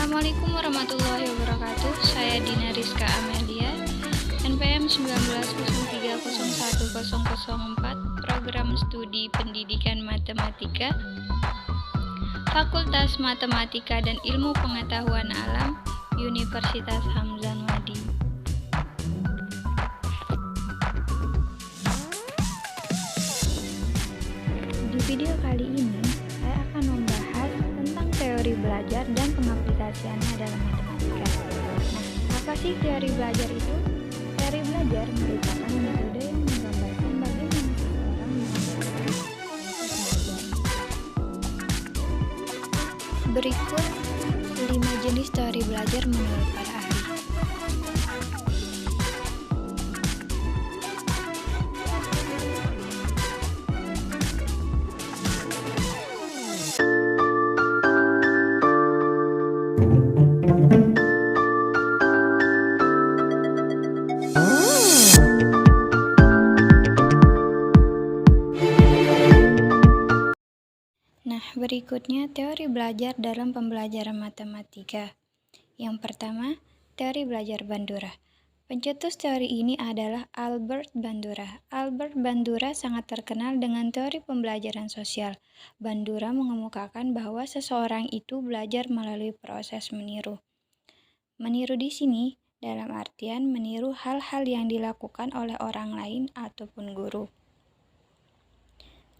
Assalamualaikum warahmatullahi wabarakatuh. Saya Dina Rizka Amelia, NPM 19030104, Program Studi Pendidikan Matematika, Fakultas Matematika dan Ilmu Pengetahuan Alam, Universitas Hamzah Wadi. Di video kali ini, saya akan membahas tentang teori belajar dan pengaplikasiannya dalam matematika. Nah, apa sih teori belajar itu? Teori belajar merupakan metode yang menggambarkan bagaimana seseorang mengembangkan belajar. Berikut 5 jenis teori belajar menurut para ahli. Nah, berikutnya teori belajar dalam pembelajaran matematika. Yang pertama, teori belajar Bandura. Pencetus teori ini adalah Albert Bandura. Albert Bandura sangat terkenal dengan teori pembelajaran sosial. Bandura mengemukakan bahwa seseorang itu belajar melalui proses meniru. Meniru di sini dalam artian meniru hal-hal yang dilakukan oleh orang lain ataupun guru.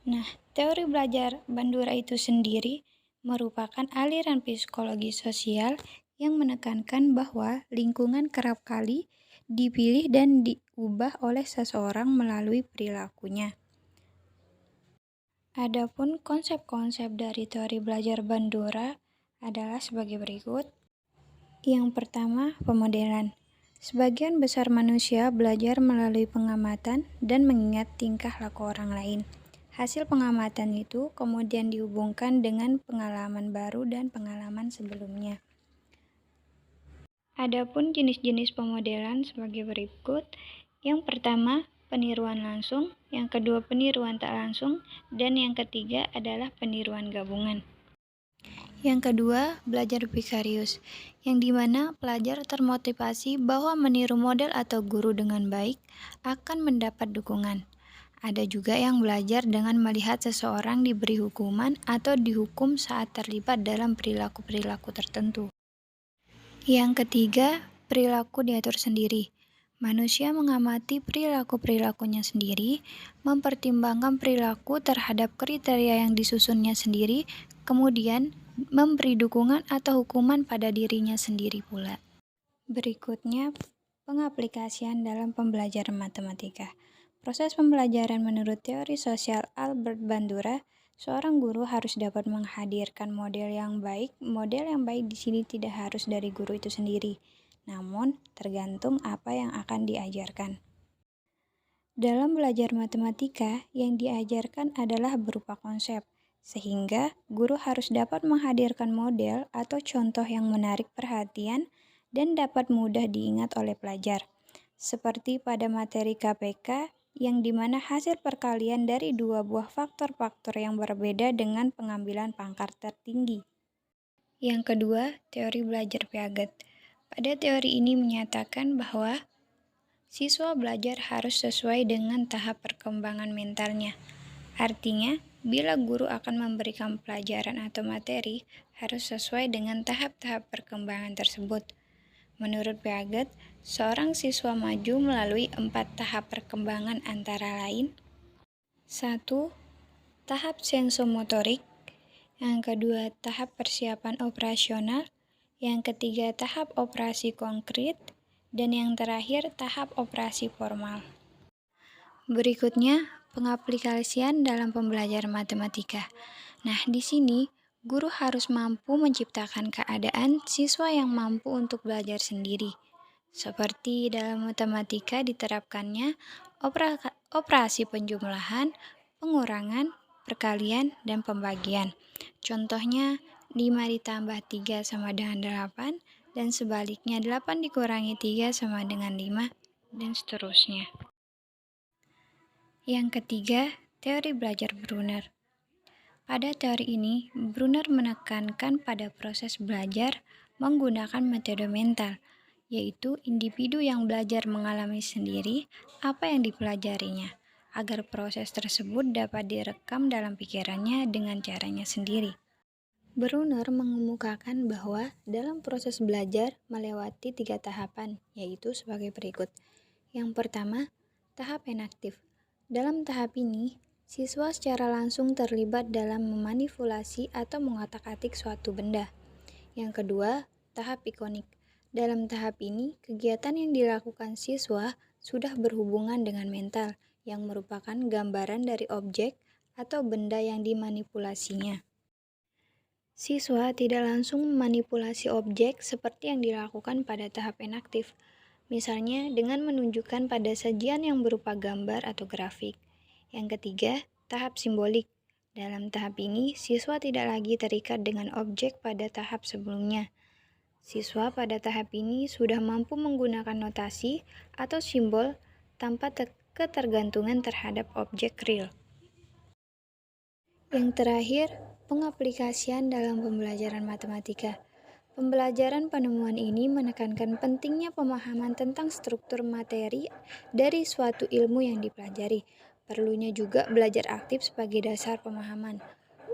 Nah, teori belajar Bandura itu sendiri merupakan aliran psikologi sosial yang menekankan bahwa lingkungan kerap kali dipilih dan diubah oleh seseorang melalui perilakunya. Adapun konsep-konsep dari teori belajar Bandura adalah sebagai berikut. Yang pertama, pemodelan. Sebagian besar manusia belajar melalui pengamatan dan mengingat tingkah laku orang lain. Hasil pengamatan itu kemudian dihubungkan dengan pengalaman baru dan pengalaman sebelumnya. Adapun jenis-jenis pemodelan sebagai berikut. Yang pertama, peniruan langsung, yang kedua peniruan tak langsung, dan yang ketiga adalah peniruan gabungan. Yang kedua, belajar vicarius, yang dimana pelajar termotivasi bahwa meniru model atau guru dengan baik akan mendapat dukungan. Ada juga yang belajar dengan melihat seseorang diberi hukuman atau dihukum saat terlibat dalam perilaku-perilaku tertentu. Yang ketiga, perilaku diatur sendiri. Manusia mengamati perilaku-perilakunya sendiri, mempertimbangkan perilaku terhadap kriteria yang disusunnya sendiri, kemudian memberi dukungan atau hukuman pada dirinya sendiri pula. Berikutnya, pengaplikasian dalam pembelajaran matematika. Proses pembelajaran menurut teori sosial Albert Bandura, seorang guru harus dapat menghadirkan model yang baik. Model yang baik di sini tidak harus dari guru itu sendiri, namun tergantung apa yang akan diajarkan. Dalam belajar matematika, yang diajarkan adalah berupa konsep, sehingga guru harus dapat menghadirkan model atau contoh yang menarik perhatian dan dapat mudah diingat oleh pelajar. Seperti pada materi KPK, yang dimana hasil perkalian dari dua buah faktor-faktor yang berbeda dengan pengambilan pangkat tertinggi. Yang kedua, teori belajar Piaget. Pada teori ini menyatakan bahwa siswa belajar harus sesuai dengan tahap perkembangan mentalnya. Artinya, bila guru akan memberikan pelajaran atau materi, harus sesuai dengan tahap-tahap perkembangan tersebut. Menurut Piaget, seorang siswa maju melalui 4 tahap perkembangan antara lain. 1. Tahap sensomotorik. Yang kedua, tahap persiapan operasional. Yang ketiga, tahap operasi konkret. Dan yang terakhir, tahap operasi formal. Berikutnya, pengaplikasian dalam pembelajaran matematika. Nah, di sini guru harus mampu menciptakan keadaan siswa yang mampu untuk belajar sendiri. Seperti dalam matematika diterapkannya operasi penjumlahan, pengurangan, perkalian, dan pembagian. Contohnya, 5 ditambah 3 sama dengan 8, dan sebaliknya 8 dikurangi 3 sama dengan 5, dan seterusnya. Yang ketiga, teori belajar Brunner. Pada teori ini, Brunner menekankan pada proses belajar, menggunakan metode mental, yaitu individu yang belajar mengalami sendiri apa yang dipelajarinya, agar proses tersebut dapat direkam dalam pikirannya dengan caranya sendiri. Brunner mengemukakan bahwa dalam proses belajar melewati 3 tahapan, yaitu sebagai berikut. Yang pertama, tahap enaktif. Dalam tahap ini, siswa secara langsung terlibat dalam memanipulasi atau mengotak-atik suatu benda. Yang kedua, tahap ikonik. Dalam tahap ini, kegiatan yang dilakukan siswa sudah berhubungan dengan mental, yang merupakan gambaran dari objek atau benda yang dimanipulasinya. Siswa tidak langsung memanipulasi objek seperti yang dilakukan pada tahap enaktif, misalnya dengan menunjukkan pada sajian yang berupa gambar atau grafik. Yang ketiga, tahap simbolik. Dalam tahap ini, siswa tidak lagi terikat dengan objek pada tahap sebelumnya. Siswa pada tahap ini sudah mampu menggunakan notasi atau simbol tanpa ketergantungan terhadap objek real. Yang terakhir, pengaplikasian dalam pembelajaran matematika. Pembelajaran penemuan ini menekankan pentingnya pemahaman tentang struktur materi dari suatu ilmu yang dipelajari. Perlunya juga belajar aktif sebagai dasar pemahaman.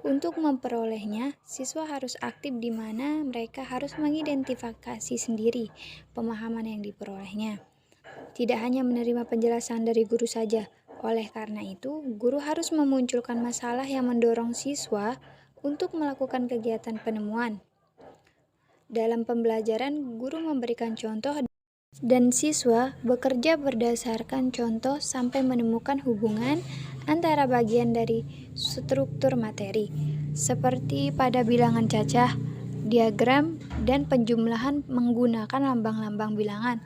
Untuk memperolehnya, siswa harus aktif di mana mereka harus mengidentifikasi sendiri pemahaman yang diperolehnya. Tidak hanya menerima penjelasan dari guru saja. Oleh karena itu, guru harus memunculkan masalah yang mendorong siswa untuk melakukan kegiatan penemuan. Dalam pembelajaran, guru memberikan contoh dan siswa bekerja berdasarkan contoh sampai menemukan hubungan antara bagian dari struktur materi, seperti pada bilangan cacah, diagram, dan penjumlahan menggunakan lambang-lambang bilangan.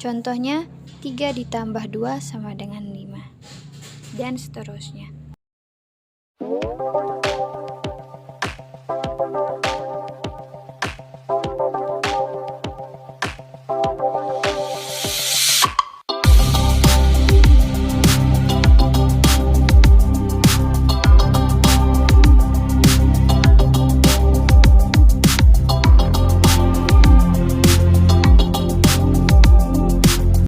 Contohnya, 3 ditambah 2 sama dengan 5, dan seterusnya.